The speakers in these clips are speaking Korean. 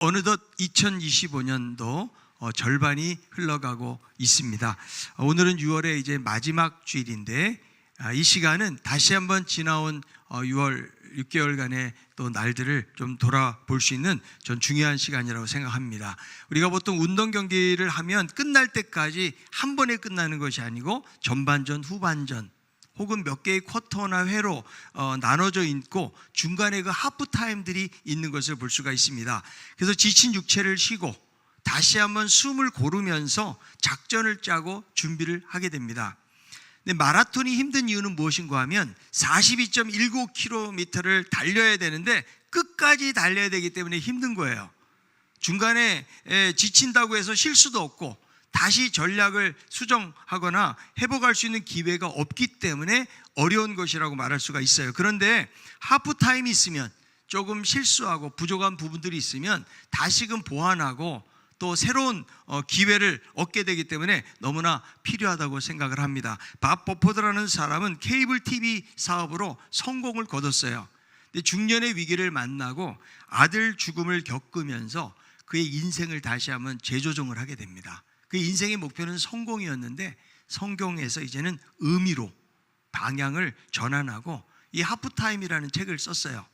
어느덧 2025년도 절반이 흘러가고 있습니다. 오늘은 6월의 이제 마지막 주일인데 이 시간은 다시 한번 지나온 6월 6개월간의 또 날들을 좀 돌아볼 수 있는 전 중요한 시간이라고 생각합니다. 우리가 보통 운동 경기를 하면 끝날 때까지 한 번에 끝나는 것이 아니고 전반전, 후반전 혹은 몇 개의 쿼터나 회로 나눠져 있고 중간에 그 하프타임들이 있는 것을 볼 수가 있습니다. 그래서 지친 육체를 쉬고 다시 한번 숨을 고르면서 작전을 짜고 준비를 하게 됩니다. 근데 마라톤이 힘든 이유는 무엇인가 하면 42.19km를 달려야 되는데 끝까지 달려야 되기 때문에 힘든 거예요. 중간에 지친다고 해서 쉴 수도 없고 다시 전략을 수정하거나 회복할 수 있는 기회가 없기 때문에 어려운 것이라고 말할 수가 있어요. 그런데 하프타임이 있으면 조금 실수하고 부족한 부분들이 있으면 다시금 보완하고 또 새로운 기회를 얻게 되기 때문에 너무나 필요하다고 생각을 합니다. 밥 버포드라는 사람은 케이블 TV 사업으로 성공을 거뒀어요. 근데 중년의 위기를 만나고 아들 죽음을 겪으면서 그의 인생을 다시 한번 재조정을 하게 됩니다. 그 인생의 목표는 성공이었는데 성공에서 이제는 의미로 방향을 전환하고 이 하프타임이라는 책을 썼어요.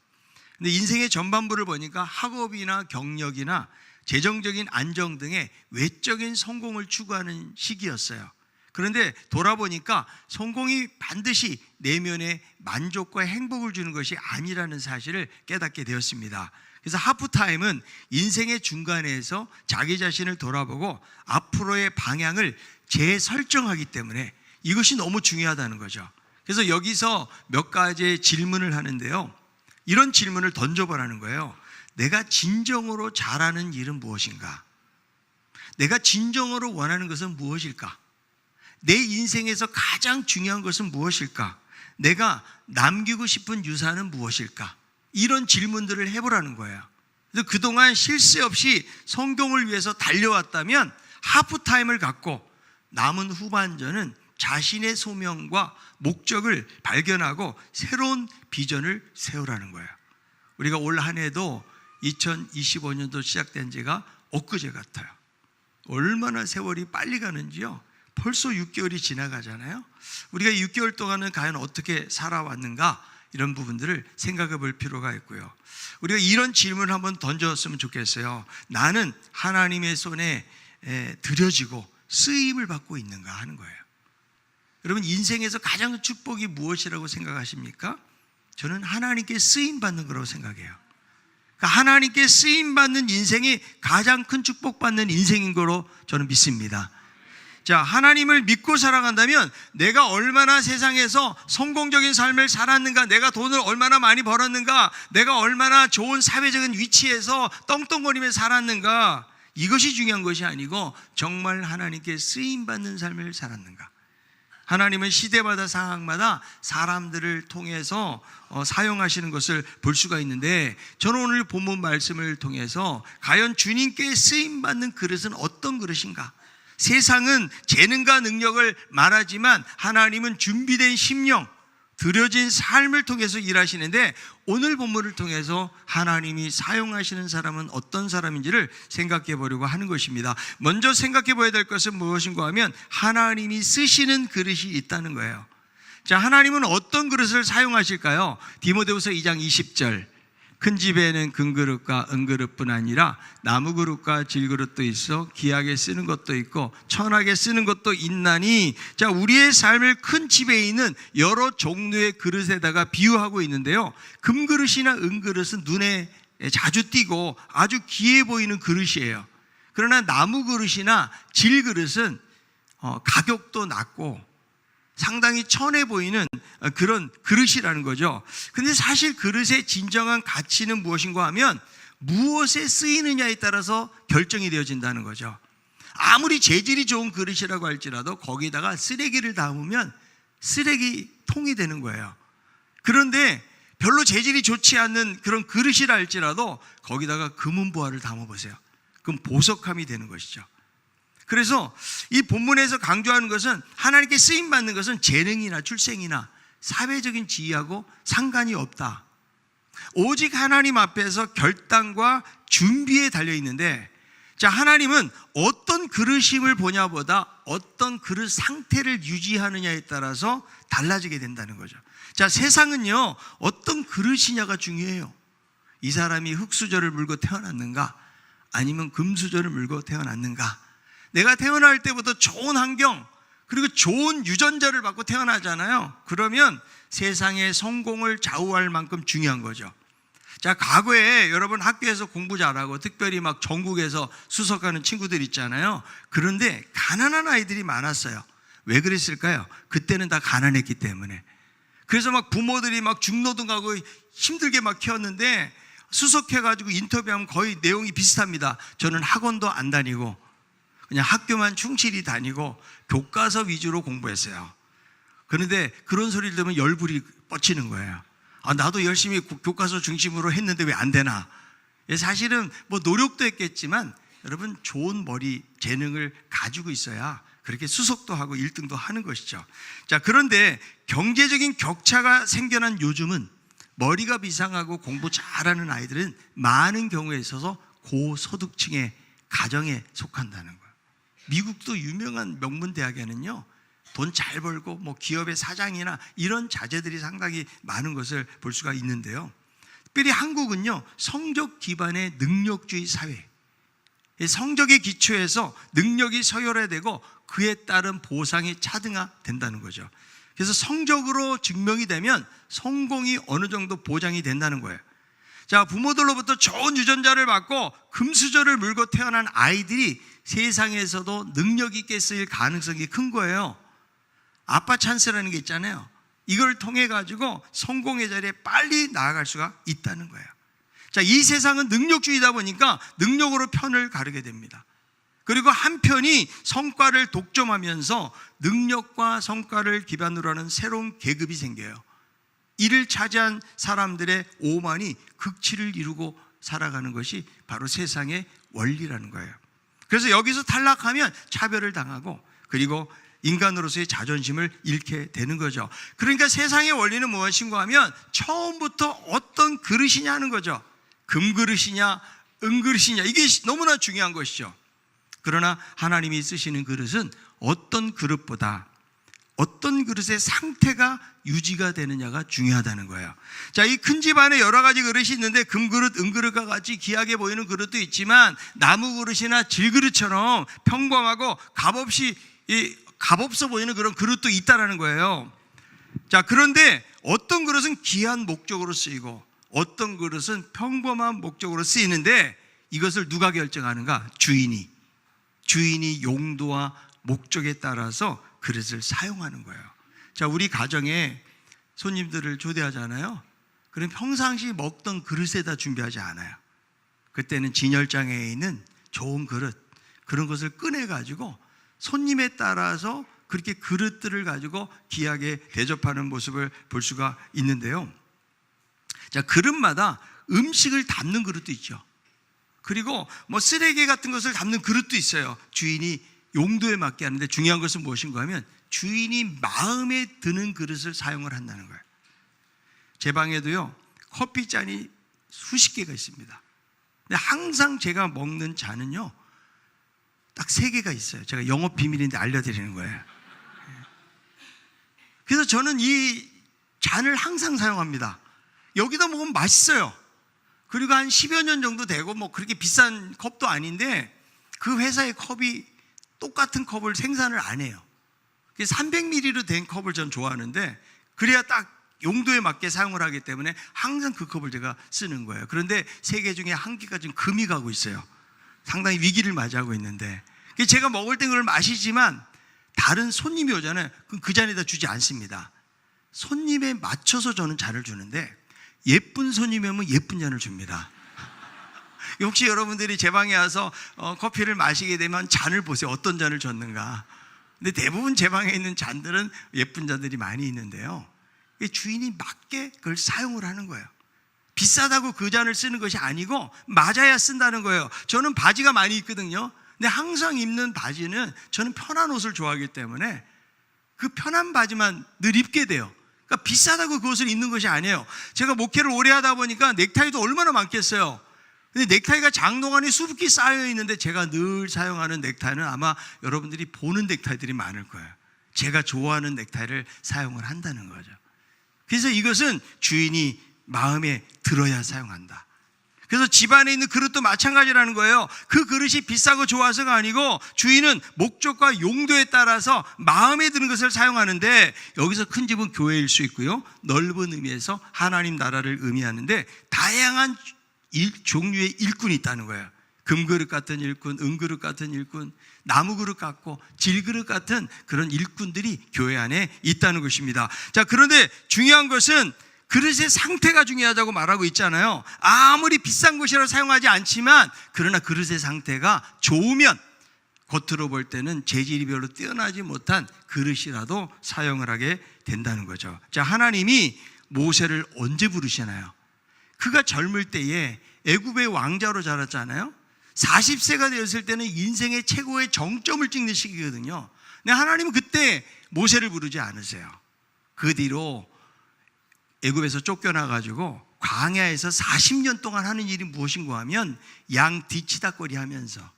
근데 인생의 전반부를 보니까 학업이나 경력이나 재정적인 안정 등의 외적인 성공을 추구하는 시기였어요. 그런데 돌아보니까 성공이 반드시 내면의 만족과 행복을 주는 것이 아니라는 사실을 깨닫게 되었습니다. 그래서 하프타임은 인생의 중간에서 자기 자신을 돌아보고 앞으로의 방향을 재설정하기 때문에 이것이 너무 중요하다는 거죠. 그래서 여기서 몇 가지의 질문을 하는데요. 이런 질문을 던져보라는 거예요. 내가 진정으로 잘하는 일은 무엇인가? 내가 진정으로 원하는 것은 무엇일까? 내 인생에서 가장 중요한 것은 무엇일까? 내가 남기고 싶은 유산은 무엇일까? 이런 질문들을 해보라는 거예요. 그래서 그동안 쉴 새 없이 성공을 위해서 달려왔다면 하프타임을 갖고 남은 후반전은 자신의 소명과 목적을 발견하고 새로운 비전을 세우라는 거예요. 우리가 올 한 해도 2025년도 시작된 지가 엊그제 같아요. 얼마나 세월이 빨리 가는지요. 벌써 6개월이 지나가잖아요. 우리가 6개월 동안은 과연 어떻게 살아왔는가, 이런 부분들을 생각해 볼 필요가 있고요. 우리가 이런 질문을 한번 던졌으면 좋겠어요. 나는 하나님의 손에 들여지고 쓰임을 받고 있는가 하는 거예요. 여러분, 인생에서 가장 큰 축복이 무엇이라고 생각하십니까? 저는 하나님께 쓰임 받는 거라고 생각해요. 그러니까 하나님께 쓰임 받는 인생이 가장 큰 축복받는 인생인 거로 저는 믿습니다. 자, 하나님을 믿고 살아간다면 내가 얼마나 세상에서 성공적인 삶을 살았는가, 내가 돈을 얼마나 많이 벌었는가, 내가 얼마나 좋은 사회적인 위치에서 떵떵거리며 살았는가, 이것이 중요한 것이 아니고 정말 하나님께 쓰임받는 삶을 살았는가. 하나님은 시대마다 상황마다 사람들을 통해서 사용하시는 것을 볼 수가 있는데, 저는 오늘 본문 말씀을 통해서 과연 주님께 쓰임받는 그릇은 어떤 그릇인가? 세상은 재능과 능력을 말하지만 하나님은 준비된 심령, 들여진 삶을 통해서 일하시는데, 오늘 본문을 통해서 하나님이 사용하시는 사람은 어떤 사람인지를 생각해 보려고 하는 것입니다. 먼저 생각해 봐야 될 것은 무엇인가 하면 하나님이 쓰시는 그릇이 있다는 거예요. 자, 하나님은 어떤 그릇을 사용하실까요? 디모데후서 2장 20절. 큰 집에는 금그릇과 은그릇뿐 아니라 나무그릇과 질그릇도 있어 귀하게 쓰는 것도 있고 천하게 쓰는 것도 있나니, 자, 우리의 삶을 큰 집에 있는 여러 종류의 그릇에다가 비유하고 있는데요. 금그릇이나 은그릇은 눈에 자주 띄고 아주 귀해 보이는 그릇이에요. 그러나 나무그릇이나 질그릇은 가격도 낮고 상당히 천해 보이는 그런 그릇이라는 거죠. 근데 사실 그릇의 진정한 가치는 무엇인가 하면 무엇에 쓰이느냐에 따라서 결정이 되어진다는 거죠. 아무리 재질이 좋은 그릇이라고 할지라도 거기다가 쓰레기를 담으면 쓰레기통이 되는 거예요. 그런데 별로 재질이 좋지 않는 그런 그릇이라 할지라도 거기다가 금은보화를 담아보세요. 그럼 보석함이 되는 것이죠. 그래서 이 본문에서 강조하는 것은 하나님께 쓰임받는 것은 재능이나 출생이나 사회적인 지위하고 상관이 없다. 오직 하나님 앞에서 결단과 준비에 달려 있는데, 자, 하나님은 어떤 그릇임을 보냐보다 어떤 그릇 상태를 유지하느냐에 따라서 달라지게 된다는 거죠. 자, 세상은요, 어떤 그릇이냐가 중요해요. 이 사람이 흙수저를 물고 태어났는가, 아니면 금수저를 물고 태어났는가. 내가 태어날 때부터 좋은 환경, 그리고 좋은 유전자를 받고 태어나잖아요. 그러면 세상의 성공을 좌우할 만큼 중요한 거죠. 자, 과거에 여러분 학교에서 공부 잘하고 특별히 막 전국에서 수석하는 친구들 있잖아요. 그런데 가난한 아이들이 많았어요. 왜 그랬을까요? 그때는 다 가난했기 때문에. 그래서 막 부모들이 막 중노동하고 힘들게 막 키웠는데, 수석해가지고 인터뷰하면 거의 내용이 비슷합니다. 저는 학원도 안 다니고 그냥 학교만 충실히 다니고 교과서 위주로 공부했어요. 그런데 그런 소리를 들으면 열불이 뻗치는 거예요. 아, 나도 열심히 교과서 중심으로 했는데 왜 안 되나. 사실은 뭐 노력도 했겠지만 여러분, 좋은 머리, 재능을 가지고 있어야 그렇게 수석도 하고 1등도 하는 것이죠. 자, 그런데 경제적인 격차가 생겨난 요즘은 머리가 비상하고 공부 잘하는 아이들은 많은 경우에 있어서 고소득층의 가정에 속한다는 거예요. 미국도 유명한 명문 대학에는요, 돈 잘 벌고 뭐 기업의 사장이나 이런 자제들이 상당히 많은 것을 볼 수가 있는데요. 특별히 한국은요, 성적 기반의 능력주의 사회, 성적의 기초에서 능력이 서열화되고 그에 따른 보상이 차등화된다는 거죠. 그래서 성적으로 증명이 되면 성공이 어느 정도 보장이 된다는 거예요. 자, 부모들로부터 좋은 유전자를 받고 금수저를 물고 태어난 아이들이 세상에서도 능력 있게 쓰일 가능성이 큰 거예요. 아빠 찬스라는 게 있잖아요. 이걸 통해 가지고 성공의 자리에 빨리 나아갈 수가 있다는 거예요. 자, 이 세상은 능력주의다 보니까 능력으로 편을 가르게 됩니다. 그리고 한편이 성과를 독점하면서 능력과 성과를 기반으로 하는 새로운 계급이 생겨요. 이를 차지한 사람들의 오만이 극치를 이루고 살아가는 것이 바로 세상의 원리라는 거예요. 그래서 여기서 탈락하면 차별을 당하고, 그리고 인간으로서의 자존심을 잃게 되는 거죠. 그러니까 세상의 원리는 무엇인가 하면 처음부터 어떤 그릇이냐 하는 거죠. 금그릇이냐 은그릇이냐, 이게 너무나 중요한 것이죠. 그러나 하나님이 쓰시는 그릇은 어떤 그릇보다 어떤 그릇의 상태가 유지가 되느냐가 중요하다는 거예요. 자, 이 큰 집 안에 여러 가지 그릇이 있는데 금그릇, 은그릇과 같이 귀하게 보이는 그릇도 있지만 나무 그릇이나 질그릇처럼 평범하고 값없어 보이는 그런 그릇도 있다라는 거예요. 자, 그런데 어떤 그릇은 귀한 목적으로 쓰이고 어떤 그릇은 평범한 목적으로 쓰이는데, 이것을 누가 결정하는가? 주인이 용도와 목적에 따라서 그릇을 사용하는 거예요. 자, 우리 가정에 손님들을 초대하잖아요. 그럼 평상시 먹던 그릇에다 준비하지 않아요. 그때는 진열장에 있는 좋은 그릇, 그런 것을 꺼내가지고 손님에 따라서 그렇게 그릇들을 가지고 귀하게 대접하는 모습을 볼 수가 있는데요. 자, 그릇마다 음식을 담는 그릇도 있죠. 그리고 뭐 쓰레기 같은 것을 담는 그릇도 있어요. 주인이 용도에 맞게 하는데, 중요한 것은 무엇인가 하면 주인이 마음에 드는 그릇을 사용을 한다는 거예요. 제 방에도요, 커피잔이 수십 개가 있습니다. 근데 항상 제가 먹는 잔은요, 딱 3개가 있어요. 제가 영업 비밀인데 알려드리는 거예요. 그래서 저는 이 잔을 항상 사용합니다. 여기다 먹으면 맛있어요. 그리고 한 10여 년 정도 되고, 뭐 그렇게 비싼 컵도 아닌데 그 회사의 컵이 똑같은 컵을 생산을 안 해요. 300ml로 된 컵을 전 좋아하는데, 그래야 딱 용도에 맞게 사용을 하기 때문에 항상 그 컵을 제가 쓰는 거예요. 그런데 3개 중에 1개가 지금 금이 가고 있어요. 상당히 위기를 맞이하고 있는데, 제가 먹을 땐 그걸 마시지만 다른 손님이 오잖아요. 그럼 그 잔에다 주지 않습니다. 손님에 맞춰서 저는 잔을 주는데, 예쁜 손님이 오면 예쁜 잔을 줍니다. 혹시 여러분들이 제 방에 와서 커피를 마시게 되면 잔을 보세요. 어떤 잔을 줬는가. 근데 대부분 제 방에 있는 잔들은 예쁜 잔들이 많이 있는데요, 주인이 맞게 그걸 사용을 하는 거예요. 비싸다고 그 잔을 쓰는 것이 아니고 맞아야 쓴다는 거예요. 저는 바지가 많이 있거든요. 근데 항상 입는 바지는, 저는 편한 옷을 좋아하기 때문에 그 편한 바지만 늘 입게 돼요. 그러니까 비싸다고 그 옷을 입는 것이 아니에요. 제가 목회를 오래 하다 보니까 넥타이도 얼마나 많겠어요. 근데 넥타이가 장롱 안에 수북히 쌓여 있는데 제가 늘 사용하는 넥타이는 아마 여러분들이 보는 넥타이들이 많을 거예요. 제가 좋아하는 넥타이를 사용을 한다는 거죠. 그래서 이것은 주인이 마음에 들어야 사용한다. 그래서 집안에 있는 그릇도 마찬가지라는 거예요. 그 그릇이 비싸고 좋아서가 아니고 주인은 목적과 용도에 따라서 마음에 드는 것을 사용하는데, 여기서 큰 집은 교회일 수 있고요, 넓은 의미에서 하나님 나라를 의미하는데 다양한 종류의 일꾼이 있다는 거예요. 금그릇 같은 일꾼, 은그릇 같은 일꾼, 나무그릇 같고 질그릇 같은 그런 일꾼들이 교회 안에 있다는 것입니다. 자, 그런데 중요한 것은 그릇의 상태가 중요하다고 말하고 있잖아요. 아무리 비싼 것이라 사용하지 않지만 그러나 그릇의 상태가 좋으면 겉으로 볼 때는 재질이 별로 뛰어나지 못한 그릇이라도 사용을 하게 된다는 거죠. 자, 하나님이 모세를 언제 부르시나요? 그가 젊을 때에 애굽의 왕자로 자랐잖아요. 40세가 되었을 때는 인생의 최고의 정점을 찍는 시기거든요. 근데 하나님은 그때 모세를 부르지 않으세요. 그 뒤로 애굽에서 쫓겨나가지고 광야에서 40년 동안 하는 일이 무엇인가 하면 양 뒤치다꺼리 하면서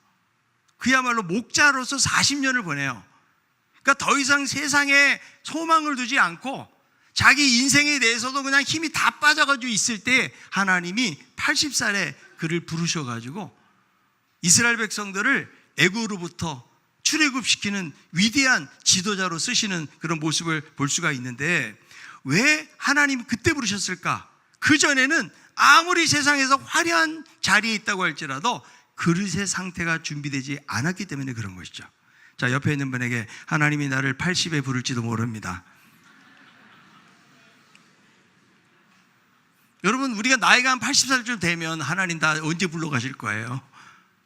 그야말로 목자로서 40년을 보내요. 그러니까 더 이상 세상에 소망을 두지 않고 자기 인생에 대해서도 그냥 힘이 다 빠져가지고 있을 때 하나님이 80살에 그를 부르셔가지고 이스라엘 백성들을 애굽으로부터 출애굽시키는 위대한 지도자로 쓰시는 그런 모습을 볼 수가 있는데, 왜 하나님이 그때 부르셨을까? 그전에는 아무리 세상에서 화려한 자리에 있다고 할지라도 그릇의 상태가 준비되지 않았기 때문에 그런 것이죠. 자, 옆에 있는 분에게 하나님이 나를 80에 부를지도 모릅니다. 여러분, 우리가 나이가 한 80살쯤 되면 하나님 다 언제 불러가실 거예요?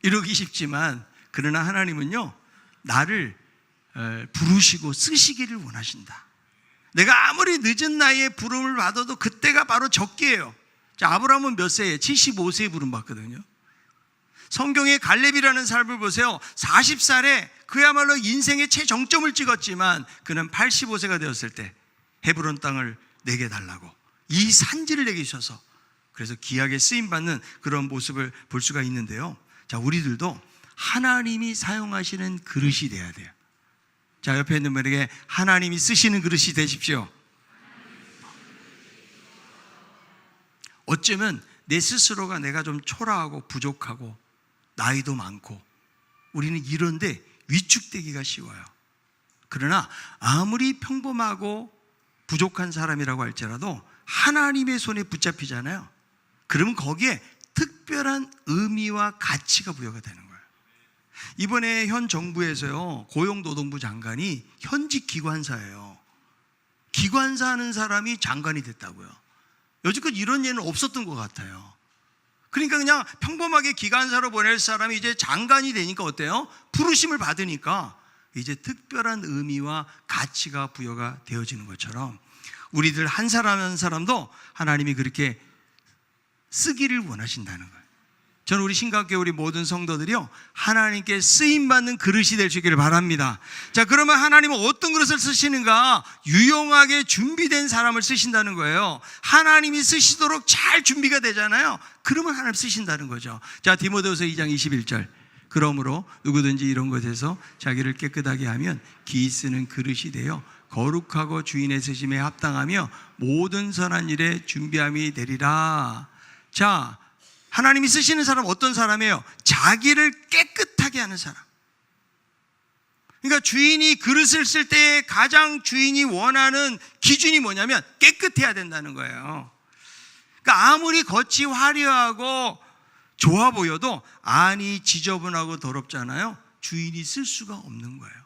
이러기 쉽지만 그러나 하나님은요, 나를 부르시고 쓰시기를 원하신다. 내가 아무리 늦은 나이에 부름을 받아도 그때가 바로 적기예요. 자, 아브라함은 몇 세에? 75세에 부름 받거든요. 성경의 갈렙이라는 사람을 보세요. 40살에 그야말로 인생의 최정점을 찍었지만 그는 85세가 되었을 때 헤브론 땅을 내게 달라고, 이 산지를 내게 주셔서 그래서 귀하게 쓰임받는 그런 모습을 볼 수가 있는데요. 자, 우리들도 하나님이 사용하시는 그릇이 돼야 돼요. 자, 옆에 있는 분에게 하나님이 쓰시는 그릇이 되십시오. 어쩌면 내 스스로가 내가 좀 초라하고 부족하고 나이도 많고 우리는 이런데 위축되기가 쉬워요. 그러나 아무리 평범하고 부족한 사람이라고 할지라도 하나님의 손에 붙잡히잖아요. 그러면 거기에 특별한 의미와 가치가 부여가 되는 거예요. 이번에 현 정부에서요, 고용노동부 장관이 현직 기관사예요. 기관사 하는 사람이 장관이 됐다고요. 여지껏 이런 예는 없었던 것 같아요. 그러니까 그냥 평범하게 기관사로 보낼 사람이 이제 장관이 되니까 어때요? 부르심을 받으니까 이제 특별한 의미와 가치가 부여가 되어지는 것처럼 우리들 한 사람 한 사람도 하나님이 그렇게 쓰기를 원하신다는 거예요. 저는 우리 신각교회 우리 모든 성도들이요, 하나님께 쓰임받는 그릇이 될 수 있기를 바랍니다. 자, 그러면 하나님은 어떤 그릇을 쓰시는가? 유용하게 준비된 사람을 쓰신다는 거예요. 하나님이 쓰시도록 잘 준비가 되잖아요. 그러면 하나님 쓰신다는 거죠. 자, 디모데후서 2장 21절. 그러므로 누구든지 이런 것에서 자기를 깨끗하게 하면 기 쓰는 그릇이 되어 거룩하고 주인의 쓰심에 합당하며 모든 선한 일에 준비함이 되리라. 자, 하나님이 쓰시는 사람 어떤 사람이에요? 자기를 깨끗하게 하는 사람. 그러니까 주인이 그릇을 쓸 때 가장 주인이 원하는 기준이 뭐냐면 깨끗해야 된다는 거예요. 그러니까 아무리 겉이 화려하고 좋아 보여도 안이 지저분하고 더럽잖아요. 주인이 쓸 수가 없는 거예요.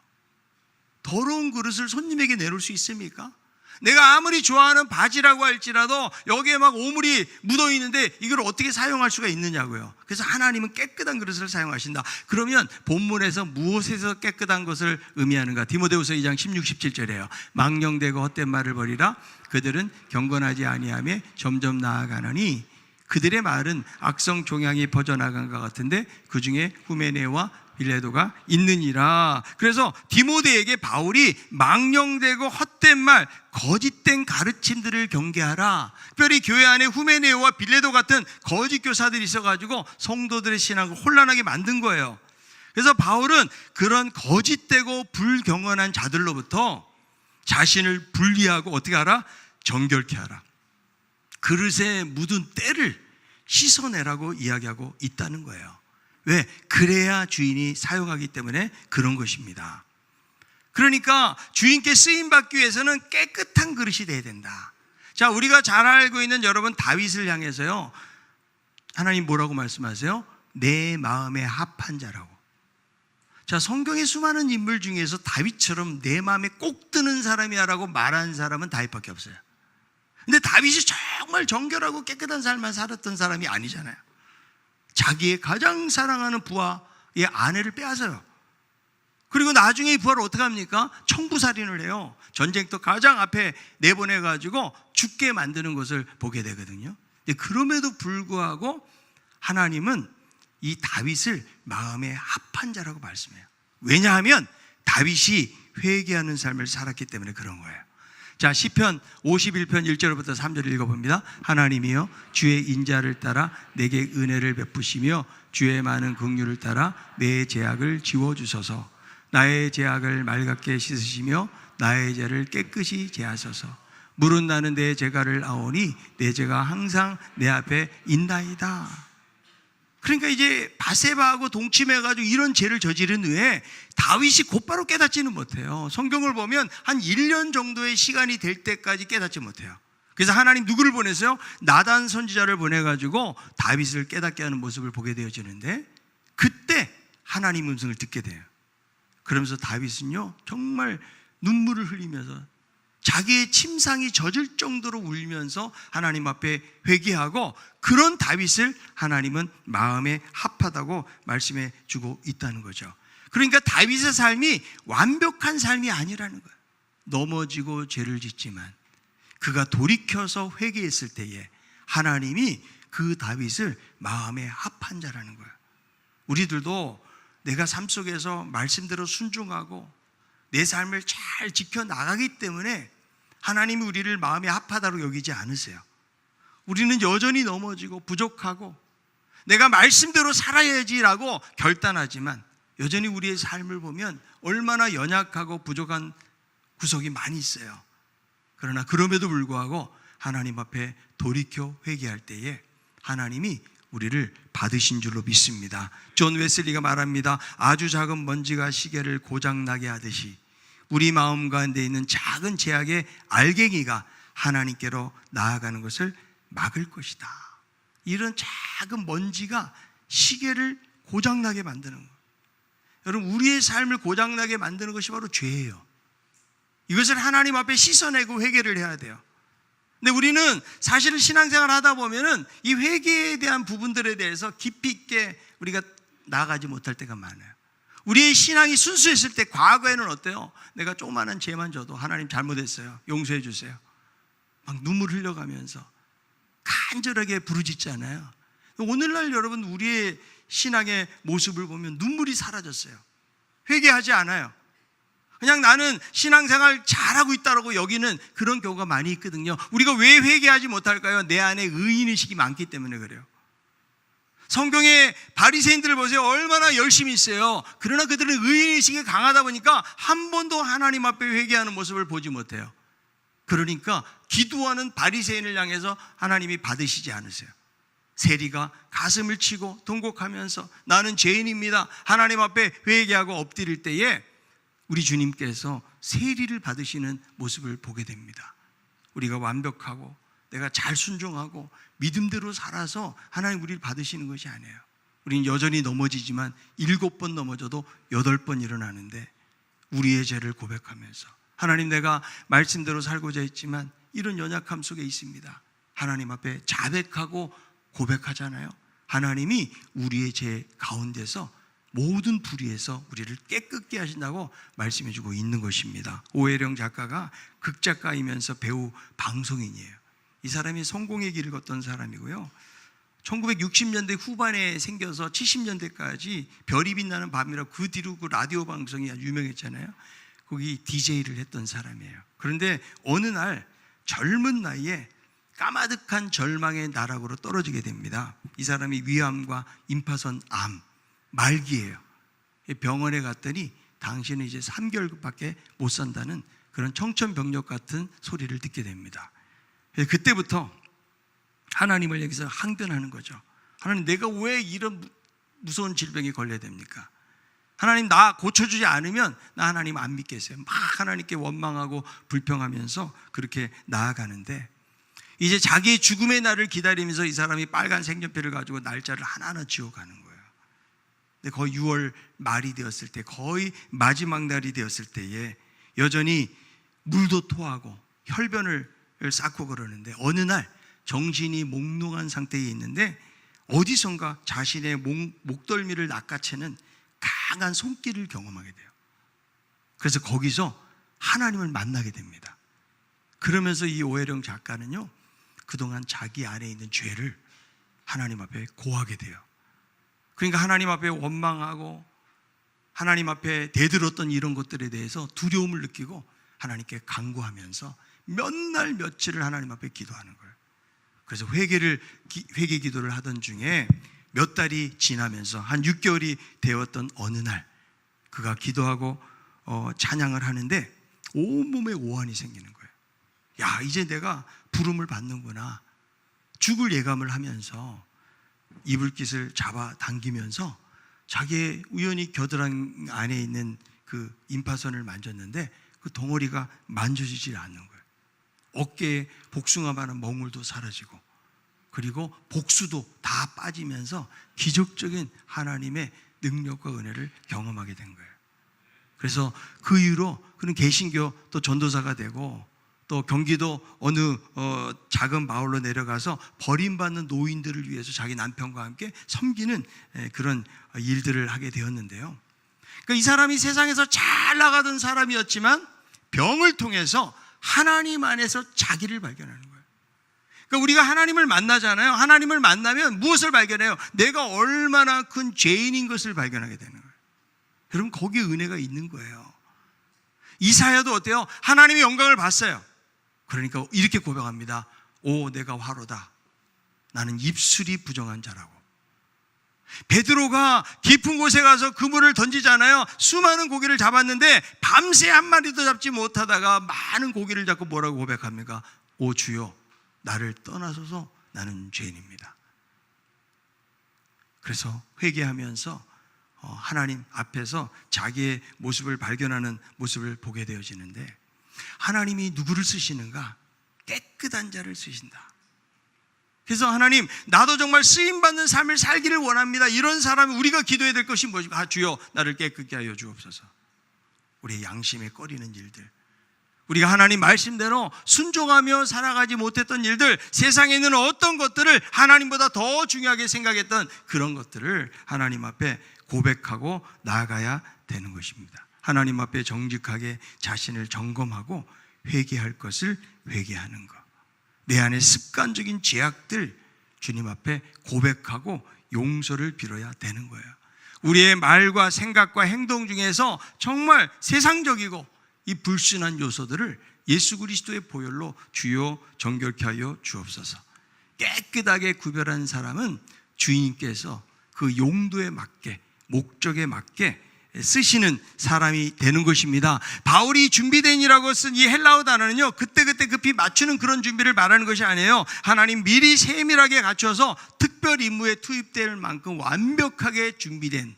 더러운 그릇을 손님에게 내놓을 수 있습니까? 내가 아무리 좋아하는 바지라고 할지라도 여기에 막 오물이 묻어 있는데 이걸 어떻게 사용할 수가 있느냐고요. 그래서 하나님은 깨끗한 그릇을 사용하신다. 그러면 본문에서 무엇에서 깨끗한 것을 의미하는가? 디모데후서 2장 16, 17절이에요. 망령되고 헛된 말을 버리라. 그들은 경건하지 아니하며 점점 나아가느니 그들의 말은 악성 종양이 퍼져나간 것 같은데 그 중에 후메네와 빌레도가 있느니라. 그래서 디모데에게 바울이 망령되고 헛된 말, 거짓된 가르침들을 경계하라. 특별히 교회 안에 후메네오와 빌레도 같은 거짓 교사들이 있어가지고 성도들의 신앙을 혼란하게 만든 거예요. 그래서 바울은 그런 거짓되고 불경건한 자들로부터 자신을 분리하고 어떻게 하라? 정결케 하라. 그릇에 묻은 때를 씻어내라고 이야기하고 있다는 거예요. 왜? 그래야 주인이 사용하기 때문에 그런 것입니다. 그러니까 주인께 쓰임받기 위해서는 깨끗한 그릇이 돼야 된다. 자, 우리가 잘 알고 있는 여러분 다윗을 향해서요, 하나님 뭐라고 말씀하세요? 내 마음에 합한 자라고. 자, 성경의 수많은 인물 중에서 다윗처럼 내 마음에 꼭 드는 사람이야라고 말한 사람은 다윗밖에 없어요. 근데 다윗이 정말 정결하고 깨끗한 삶을 살았던 사람이 아니잖아요. 자기의 가장 사랑하는 부하의 아내를 빼앗아요. 그리고 나중에 이 부하를 어떻게 합니까? 청부살인을 해요. 전쟁터 가장 앞에 내보내가지고 죽게 만드는 것을 보게 되거든요. 근데 그럼에도 불구하고 하나님은 이 다윗을 마음에 합한 자라고 말씀해요. 왜냐하면 다윗이 회개하는 삶을 살았기 때문에 그런 거예요. 자, 시편 51편 1절부터 3절 읽어봅니다. 하나님이여 주의 인자를 따라 내게 은혜를 베푸시며 주의 많은 긍휼을 따라 내 죄악을 지워주소서. 나의 죄악을 맑게 씻으시며 나의 죄를 깨끗이 제하소서. 물은 나는 내 죄가를 아오니 내 죄가 항상 내 앞에 있나이다. 그러니까 이제 바세바하고 동침해가지고 이런 죄를 저지른 후에 다윗이 곧바로 깨닫지는 못해요. 성경을 보면 한 1년 정도의 시간이 될 때까지 깨닫지 못해요. 그래서 하나님 누구를 보내세요? 나단 선지자를 보내가지고 다윗을 깨닫게 하는 모습을 보게 되어지는데, 그때 하나님 음성을 듣게 돼요. 그러면서 다윗은요 정말 눈물을 흘리면서 자기의 침상이 젖을 정도로 울면서 하나님 앞에 회개하고, 그런 다윗을 하나님은 마음에 합하다고 말씀해 주고 있다는 거죠. 그러니까 다윗의 삶이 완벽한 삶이 아니라는 거예요. 넘어지고 죄를 짓지만 그가 돌이켜서 회개했을 때에 하나님이 그 다윗을 마음에 합한 자라는 거예요. 우리들도 내가 삶 속에서 말씀대로 순종하고 내 삶을 잘 지켜나가기 때문에 하나님이 우리를 마음에 합하다고 여기지 않으세요. 우리는 여전히 넘어지고 부족하고 내가 말씀대로 살아야지라고 결단하지만 여전히 우리의 삶을 보면 얼마나 연약하고 부족한 구석이 많이 있어요. 그러나 그럼에도 불구하고 하나님 앞에 돌이켜 회개할 때에 하나님이 우리를 받으신 줄로 믿습니다. 존 웨슬리가 말합니다. 아주 작은 먼지가 시계를 고장나게 하듯이 우리 마음 가운데 있는 작은 죄악의 알갱이가 하나님께로 나아가는 것을 막을 것이다. 이런 작은 먼지가 시계를 고장나게 만드는 거예요. 여러분, 우리의 삶을 고장나게 만드는 것이 바로 죄예요. 이것을 하나님 앞에 씻어내고 회개를 해야 돼요. 근데 우리는 사실은 신앙생활 하다 보면은 이 회개에 대한 부분들에 대해서 깊이 있게 우리가 나아가지 못할 때가 많아요. 우리의 신앙이 순수했을 때 과거에는 어때요? 내가 조그마한 죄만 져도 하나님 잘못했어요, 용서해 주세요, 막 눈물 흘려가면서 간절하게 부르짖잖아요. 오늘날 여러분 우리의 신앙의 모습을 보면 눈물이 사라졌어요. 회개하지 않아요. 그냥 나는 신앙생활 잘하고 있다고 여기는 그런 경우가 많이 있거든요. 우리가 왜 회개하지 못할까요? 내 안에 의인의식이 많기 때문에 그래요. 성경의 바리새인들을 보세요. 얼마나 열심히 있어요. 그러나 그들은 의인의식이 강하다 보니까 한 번도 하나님 앞에 회개하는 모습을 보지 못해요. 그러니까 기도하는 바리새인을 향해서 하나님이 받으시지 않으세요. 세리가 가슴을 치고 통곡하면서 나는 죄인입니다, 하나님 앞에 회개하고 엎드릴 때에 우리 주님께서 세리를 받으시는 모습을 보게 됩니다. 우리가 완벽하고 내가 잘 순종하고 믿음대로 살아서 하나님 우리를 받으시는 것이 아니에요. 우리는 여전히 넘어지지만 7번 넘어져도 8번 일어나는데 우리의 죄를 고백하면서 하나님, 내가 말씀대로 살고자 했지만 이런 연약함 속에 있습니다. 하나님 앞에 자백하고 고백하잖아요. 하나님이 우리의 죄 가운데서 모든 불의에서 우리를 깨끗게 하신다고 말씀해 주고 있는 것입니다. 오해령 작가가 극작가이면서 배우 방송인이에요. 이 사람이 성공의 길을 걷던 사람이고요. 1960년대 후반에 생겨서 70년대까지 별이 빛나는 밤이라고 그 뒤로 그 라디오 방송이 아주 유명했잖아요. 거기 DJ를 했던 사람이에요. 그런데 어느 날 젊은 나이에 까마득한 절망의 나락으로 떨어지게 됩니다. 이 사람이 위암과 임파선 암 말기예요. 병원에 갔더니 당신은 이제 3개월밖에 못 산다는 그런 청천벽력 같은 소리를 듣게 됩니다. 그때부터 하나님을 여기서 항변하는 거죠. 하나님, 내가 왜 이런 무서운 질병에 걸려야 됩니까? 하나님, 나 고쳐주지 않으면 나 하나님 안 믿겠어요. 막 하나님께 원망하고 불평하면서 그렇게 나아가는데, 이제 자기의 죽음의 날을 기다리면서 이 사람이 빨간 색연필을 가지고 날짜를 하나하나 지워가는 거예요. 근데 거의 6월 말이 되었을 때, 거의 마지막 날이 되었을 때에 여전히 물도 토하고 혈변을 쌓고 그러는데, 어느 날 정신이 몽롱한 상태에 있는데 어디선가 자신의 목덜미를 낚아채는 강한 손길을 경험하게 돼요. 그래서 거기서 하나님을 만나게 됩니다. 그러면서 이 오해령 작가는요, 그동안 자기 안에 있는 죄를 하나님 앞에 고하게 돼요. 그러니까 하나님 앞에 원망하고 하나님 앞에 대들었던 이런 것들에 대해서 두려움을 느끼고 하나님께 간구하면서 몇 날 며칠을 하나님 앞에 기도하는 거예요. 그래서 회개 기도를 하던 중에 몇 달이 지나면서 한 6개월이 되었던 어느 날 그가 기도하고 찬양을 하는데 온몸에 오한이 생기는 거예요. 야, 이제 내가 부름을 받는구나. 죽을 예감을 하면서 이불깃을 잡아 당기면서 자기의 우연히 겨드랑이 안에 있는 그 임파선을 만졌는데 그 덩어리가 만져지질 않는 거예요. 어깨에 복숭아만한 멍울도 사라지고, 그리고 복수도 다 빠지면서 기적적인 하나님의 능력과 은혜를 경험하게 된 거예요. 그래서 그 이후로 그는 개신교 또 전도사가 되고, 또 경기도 어느 작은 마을로 내려가서 버림받는 노인들을 위해서 자기 남편과 함께 섬기는 그런 일들을 하게 되었는데요. 그러니까 이 사람이 세상에서 잘 나가던 사람이었지만 병을 통해서 하나님 안에서 자기를 발견하는 거예요. 그러니까 우리가 하나님을 만나잖아요. 하나님을 만나면 무엇을 발견해요? 내가 얼마나 큰 죄인인 것을 발견하게 되는 거예요. 여러분, 거기에 은혜가 있는 거예요. 이사야도 어때요? 하나님의 영광을 봤어요. 그러니까 이렇게 고백합니다. 오, 내가 화로다. 나는 입술이 부정한 자라고. 베드로가 깊은 곳에 가서 그물을 던지잖아요. 수많은 고기를 잡았는데 밤새 한 마리도 잡지 못하다가 많은 고기를 잡고 뭐라고 고백합니까? 오 주여, 나를 떠나소서, 나는 죄인입니다. 그래서 회개하면서 하나님 앞에서 자기의 모습을 발견하는 모습을 보게 되어지는데, 하나님이 누구를 쓰시는가? 깨끗한 자를 쓰신다. 그래서 하나님, 나도 정말 쓰임받는 삶을 살기를 원합니다. 이런 사람이 우리가 기도해야 될 것이 무엇입니까? 주여, 나를 깨끗게 하여 주옵소서. 우리의 양심에 꺼리는 일들, 우리가 하나님 말씀대로 순종하며 살아가지 못했던 일들, 세상에 있는 어떤 것들을 하나님보다 더 중요하게 생각했던 그런 것들을 하나님 앞에 고백하고 나아가야 되는 것입니다. 하나님 앞에 정직하게 자신을 점검하고 회개할 것을 회개하는 것, 내 안에 습관적인 죄악들 주님 앞에 고백하고 용서를 빌어야 되는 거예요. 우리의 말과 생각과 행동 중에서 정말 세상적이고 이 불순한 요소들을 예수 그리스도의 보혈로 주여 정결케 하여 주옵소서. 깨끗하게 구별한 사람은 주인께서 그 용도에 맞게, 목적에 맞게 쓰시는 사람이 되는 것입니다. 바울이 준비된이라고 쓴 이 헬라어 단어는요, 그때그때 급히 맞추는 그런 준비를 말하는 것이 아니에요. 하나님 미리 세밀하게 갖춰서 특별 임무에 투입될 만큼 완벽하게 준비된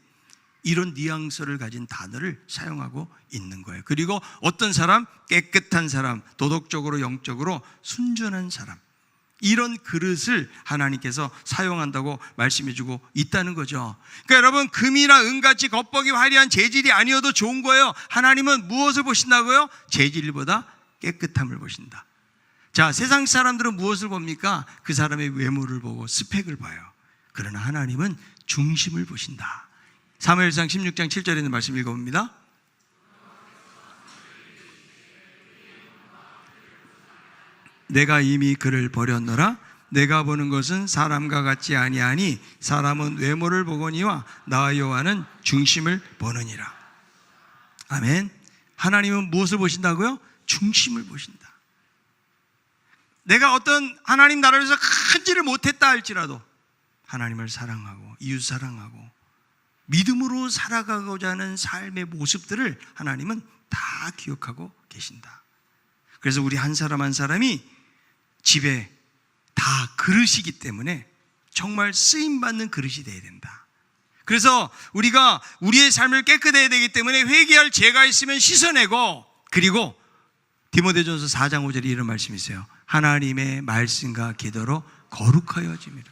이런 뉘앙스를 가진 단어를 사용하고 있는 거예요. 그리고 어떤 사람, 깨끗한 사람, 도덕적으로 영적으로 순전한 사람, 이런 그릇을 하나님께서 사용한다고 말씀해주고 있다는 거죠. 그러니까 여러분, 금이나 은같이 겉보기 화려한 재질이 아니어도 좋은 거예요. 하나님은 무엇을 보신다고요? 재질보다 깨끗함을 보신다. 자, 세상 사람들은 무엇을 봅니까? 그 사람의 외모를 보고 스펙을 봐요. 그러나 하나님은 중심을 보신다. 사무엘상 16장 7절에 있는 말씀 읽어봅니다. 내가 이미 그를 버렸노라. 내가 보는 것은 사람과 같지 아니하니 사람은 외모를 보거니와 나와 여호와는 중심을 보느니라. 아멘. 하나님은 무엇을 보신다고요? 중심을 보신다. 내가 어떤 하나님 나라를 위해서 큰 일을 못했다 할지라도 하나님을 사랑하고 이웃 사랑하고 믿음으로 살아가고자 하는 삶의 모습들을 하나님은 다 기억하고 계신다. 그래서 우리 한 사람 한 사람이 집에 다 그릇이기 때문에 정말 쓰임받는 그릇이 되어야 된다. 그래서 우리가 우리의 삶을 깨끗해야 되기 때문에 회개할 죄가 있으면 씻어내고, 그리고 디모데전서 4장 5절에 이런 말씀이 있어요. 하나님의 말씀과 기도로 거룩하여짐이라.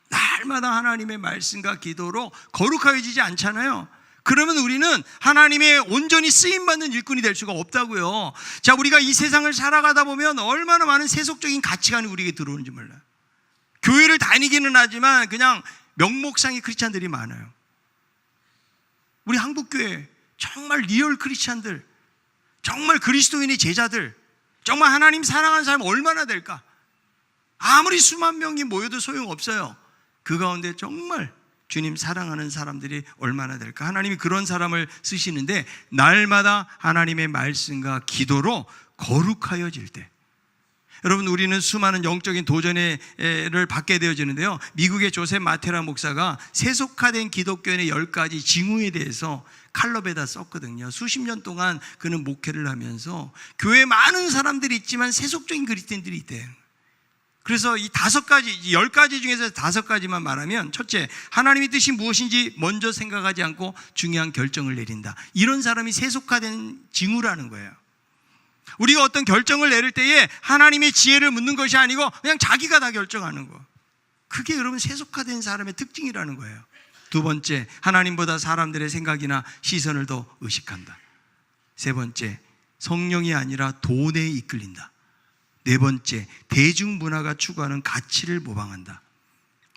날마다 하나님의 말씀과 기도로 거룩하여지지 않잖아요. 그러면 우리는 하나님의 온전히 쓰임받는 일꾼이 될 수가 없다고요. 자, 우리가 이 세상을 살아가다 보면 얼마나 많은 세속적인 가치관이 우리에게 들어오는지 몰라요. 교회를 다니기는 하지만 그냥 명목상의 크리스찬들이 많아요. 우리 한국교회 정말 리얼 크리스찬들, 정말 그리스도인의 제자들, 정말 하나님 사랑하는 사람 얼마나 될까? 아무리 수만 명이 모여도 소용없어요. 그 가운데 정말 주님 사랑하는 사람들이 얼마나 될까? 하나님이 그런 사람을 쓰시는데 날마다 하나님의 말씀과 기도로 거룩하여질 때, 여러분, 우리는 수많은 영적인 도전을 받게 되어지는데요. 미국의 조셉 마테라 목사가 세속화된 기독교인의 10가지 징후에 대해서 칼럼에다 썼거든요. 수십 년 동안 그는 목회를 하면서 교회에 많은 사람들이 있지만 세속적인 그리스도인들이 있대요. 그래서 이 5가지, 10가지 중에서 5가지만 말하면, 첫째, 하나님의 뜻이 무엇인지 먼저 생각하지 않고 중요한 결정을 내린다. 이런 사람이 세속화된 징후라는 거예요. 우리가 어떤 결정을 내릴 때에 하나님의 지혜를 묻는 것이 아니고 그냥 자기가 다 결정하는 거. 그게 여러분 세속화된 사람의 특징이라는 거예요. 두 번째, 하나님보다 사람들의 생각이나 시선을 더 의식한다. 세 번째, 성령이 아니라 돈에 이끌린다. 네 번째, 대중문화가 추구하는 가치를 모방한다.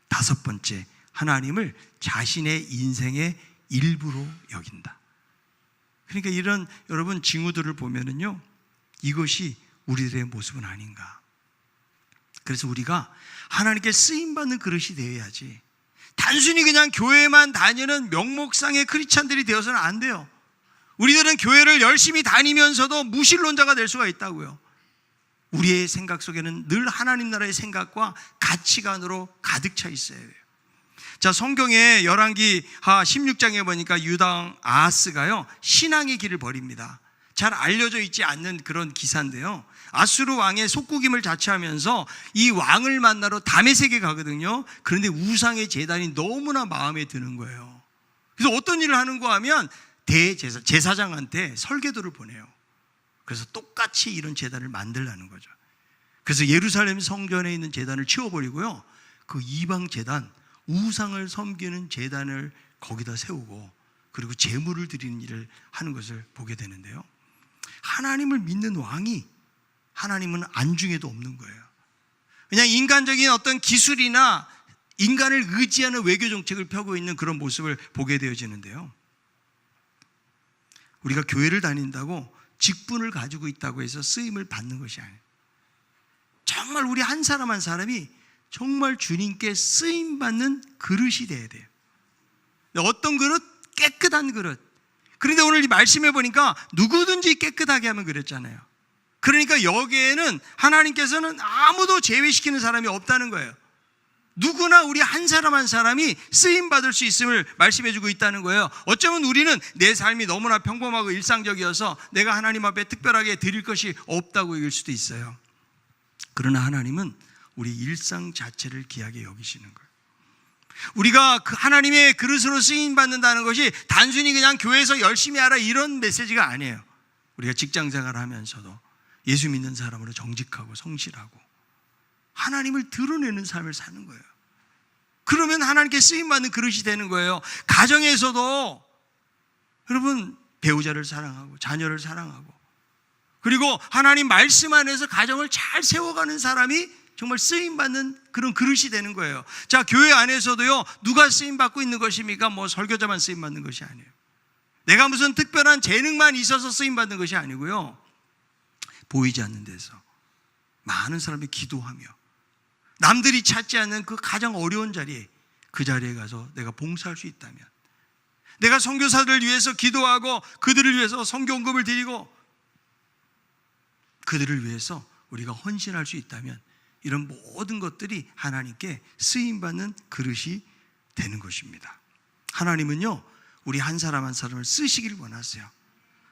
다섯 번째, 하나님을 자신의 인생의 일부로 여긴다. 그러니까 이런 여러분 징후들을 보면은요, 이것이 우리들의 모습은 아닌가. 그래서 우리가 하나님께 쓰임받는 그릇이 되어야지, 단순히 그냥 교회만 다니는 명목상의 크리스찬들이 되어서는 안 돼요. 우리들은 교회를 열심히 다니면서도 무신론자가 될 수가 있다고요. 우리의 생각 속에는 늘 하나님 나라의 생각과 가치관으로 가득 차 있어야 돼요. 자, 성경에 열왕기하 16장에 보니까 유다왕 아하스가요, 신앙의 길을 버립니다. 잘 알려져 있지 않는 그런 기사인데요. 아수르 왕의 속국임을 자처하면서 이 왕을 만나러 다메섹에 가거든요. 그런데 우상의 제단이 너무나 마음에 드는 거예요. 그래서 어떤 일을 하는가 하면 제사장한테 설계도를 보내요. 그래서 똑같이 이런 제단을 만들라는 거죠. 그래서 예루살렘 성전에 있는 제단을 치워버리고요, 그 이방 제단, 우상을 섬기는 제단을 거기다 세우고, 그리고 제물을 드리는 일을 하는 것을 보게 되는데요. 하나님을 믿는 왕이 하나님은 안중에도 없는 거예요. 그냥 인간적인 어떤 기술이나 인간을 의지하는 외교 정책을 펴고 있는 그런 모습을 보게 되어지는데요. 우리가 교회를 다닌다고 직분을 가지고 있다고 해서 쓰임을 받는 것이 아니에요. 정말 우리 한 사람 한 사람이 정말 주님께 쓰임받는 그릇이 돼야 돼요. 어떤 그릇? 깨끗한 그릇. 그런데 오늘 이 말씀해 보니까 누구든지 깨끗하게 하면 그랬잖아요. 그러니까 여기에는 하나님께서는 아무도 제외시키는 사람이 없다는 거예요. 누구나 우리 한 사람 한 사람이 쓰임받을 수 있음을 말씀해 주고 있다는 거예요. 어쩌면 우리는 내 삶이 너무나 평범하고 일상적이어서 내가 하나님 앞에 특별하게 드릴 것이 없다고 얘기할 수도 있어요. 그러나 하나님은 우리 일상 자체를 귀하게 여기시는 거예요. 우리가 그 하나님의 그릇으로 쓰임받는다는 것이 단순히 그냥 교회에서 열심히 하라 이런 메시지가 아니에요. 우리가 직장생활을 하면서도 예수 믿는 사람으로 정직하고 성실하고 하나님을 드러내는 삶을 사는 거예요. 그러면 하나님께 쓰임받는 그릇이 되는 거예요. 가정에서도 여러분 배우자를 사랑하고 자녀를 사랑하고, 그리고 하나님 말씀 안에서 가정을 잘 세워가는 사람이 정말 쓰임받는 그런 그릇이 되는 거예요. 자, 교회 안에서도요, 누가 쓰임받고 있는 것입니까? 뭐 설교자만 쓰임받는 것이 아니에요. 내가 무슨 특별한 재능만 있어서 쓰임받는 것이 아니고요, 보이지 않는 데서 많은 사람이 기도하며 남들이 찾지 않는 그 가장 어려운 자리에, 그 자리에 가서 내가 봉사할 수 있다면, 내가 선교사들을 위해서 기도하고 그들을 위해서 선교헌금을 드리고 그들을 위해서 우리가 헌신할 수 있다면, 이런 모든 것들이 하나님께 쓰임받는 그릇이 되는 것입니다. 하나님은요, 우리 한 사람 한 사람을 쓰시기를 원하세요.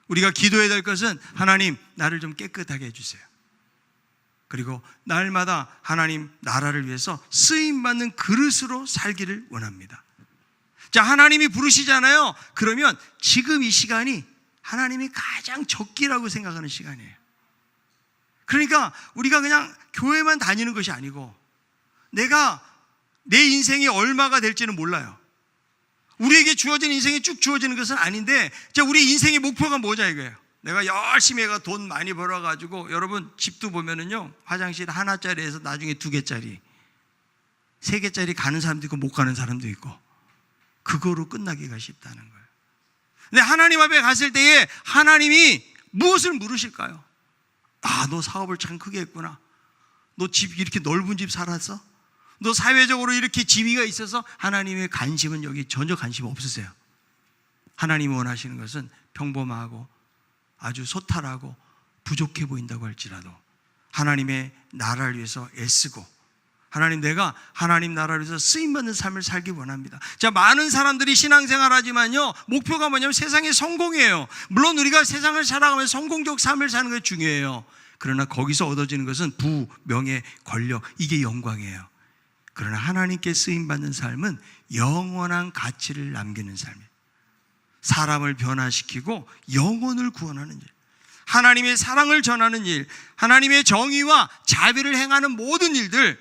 우리가 기도해야 될 것은, 하나님 나를 좀 깨끗하게 해주세요. 그리고 날마다 하나님 나라를 위해서 쓰임받는 그릇으로 살기를 원합니다. 자, 하나님이 부르시잖아요. 그러면 지금 이 시간이 하나님이 가장 적기라고 생각하는 시간이에요. 그러니까 우리가 그냥 교회만 다니는 것이 아니고, 내가 내 인생이 얼마가 될지는 몰라요. 우리에게 주어진 인생이 쭉 주어지는 것은 아닌데, 자, 우리 인생의 목표가 뭐냐 이거예요. 내가 열심히 해가 돈 많이 벌어가지고, 여러분 집도 보면은요, 화장실 하나짜리에서 나중에 2개짜리, 3개짜리 가는 사람도 있고 못 가는 사람도 있고, 그거로 끝나기가 쉽다는 거예요. 근데 하나님 앞에 갔을 때에 하나님이 무엇을 물으실까요? 아, 너 사업을 참 크게 했구나. 너 집 이렇게 넓은 집 살았어? 너 사회적으로 이렇게 지위가 있어서? 하나님의 관심은 여기 전혀 관심 없으세요. 하나님이 원하시는 것은 평범하고 아주 소탈하고 부족해 보인다고 할지라도 하나님의 나라를 위해서 애쓰고, 하나님, 내가 하나님 나라를 위해서 쓰임받는 삶을 살기 원합니다. 자, 많은 사람들이 신앙생활 하지만요, 목표가 뭐냐면 세상의 성공이에요. 물론 우리가 세상을 살아가면서 성공적 삶을 사는 게 중요해요. 그러나 거기서 얻어지는 것은 부, 명예, 권력, 이게 영광이에요. 그러나 하나님께 쓰임받는 삶은 영원한 가치를 남기는 삶이에요. 사람을 변화시키고 영혼을 구원하는 일, 하나님의 사랑을 전하는 일, 하나님의 정의와 자비를 행하는 모든 일들,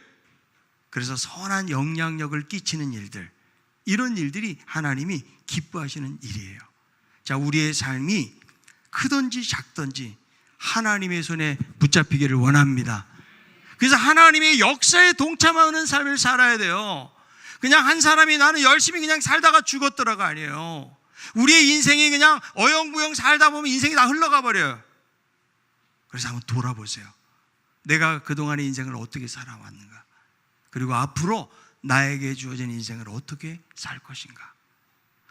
그래서 선한 영향력을 끼치는 일들, 이런 일들이 하나님이 기뻐하시는 일이에요. 자, 우리의 삶이 크든지 작든지 하나님의 손에 붙잡히기를 원합니다. 그래서 하나님의 역사에 동참하는 삶을 살아야 돼요. 그냥 한 사람이 나는 열심히 그냥 살다가 죽었더라가 아니에요. 우리의 인생이 그냥 어영부영 살다 보면 인생이 다 흘러가 버려요. 그래서 한번 돌아보세요. 내가 그동안의 인생을 어떻게 살아왔는가, 그리고 앞으로 나에게 주어진 인생을 어떻게 살 것인가.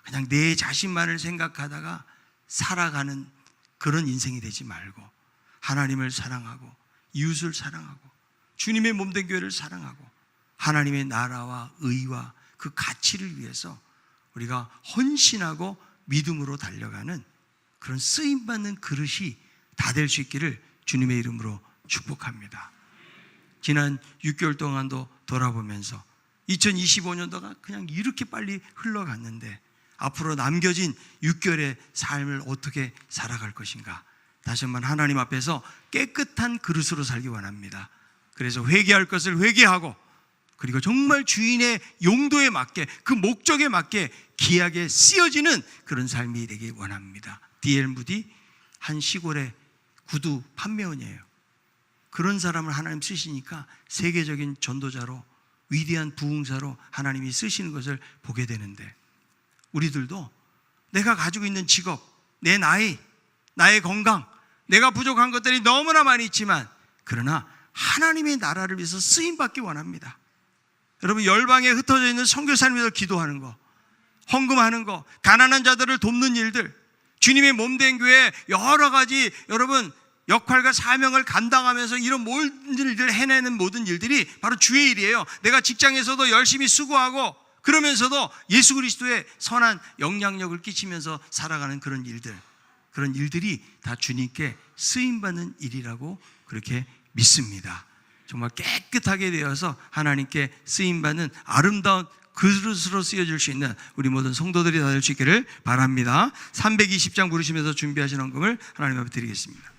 그냥 내 자신만을 생각하다가 살아가는 그런 인생이 되지 말고, 하나님을 사랑하고 이웃을 사랑하고 주님의 몸된 교회를 사랑하고 하나님의 나라와 의와 그 가치를 위해서 우리가 헌신하고 믿음으로 달려가는 그런 쓰임받는 그릇이 다 될 수 있기를 주님의 이름으로 축복합니다. 지난 6개월 동안도 돌아보면서 2025년도가 그냥 이렇게 빨리 흘러갔는데, 앞으로 남겨진 6개월의 삶을 어떻게 살아갈 것인가. 다시 한번 하나님 앞에서 깨끗한 그릇으로 살기 원합니다. 그래서 회개할 것을 회개하고, 그리고 정말 주인의 용도에 맞게, 그 목적에 맞게 귀하게 쓰여지는 그런 삶이 되기 원합니다. D.L. 무디, 한 시골의 구두 판매원이에요. 그런 사람을 하나님 쓰시니까 세계적인 전도자로, 위대한 부흥사로 하나님이 쓰시는 것을 보게 되는데, 우리들도 내가 가지고 있는 직업, 내 나이, 나의 건강, 내가 부족한 것들이 너무나 많이 있지만, 그러나 하나님의 나라를 위해서 쓰임받기 원합니다. 여러분, 열방에 흩어져 있는 선교사를 위해서 기도하는 거, 헌금하는 거, 가난한 자들을 돕는 일들, 주님의 몸된 교회 여러 가지 여러분 역할과 사명을 감당하면서 이런 모든 일들을 해내는 모든 일들이 바로 주의 일이에요. 내가 직장에서도 열심히 수고하고 그러면서도 예수 그리스도의 선한 영향력을 끼치면서 살아가는 그런 일들이 다 주님께 쓰임받는 일이라고 그렇게 믿습니다. 정말 깨끗하게 되어서 하나님께 쓰임받는 아름다운 그릇으로 쓰여질 수 있는 우리 모든 성도들이 다 될 수 있기를 바랍니다. 320장 부르시면서 준비하신 헌금을 하나님 앞에 드리겠습니다.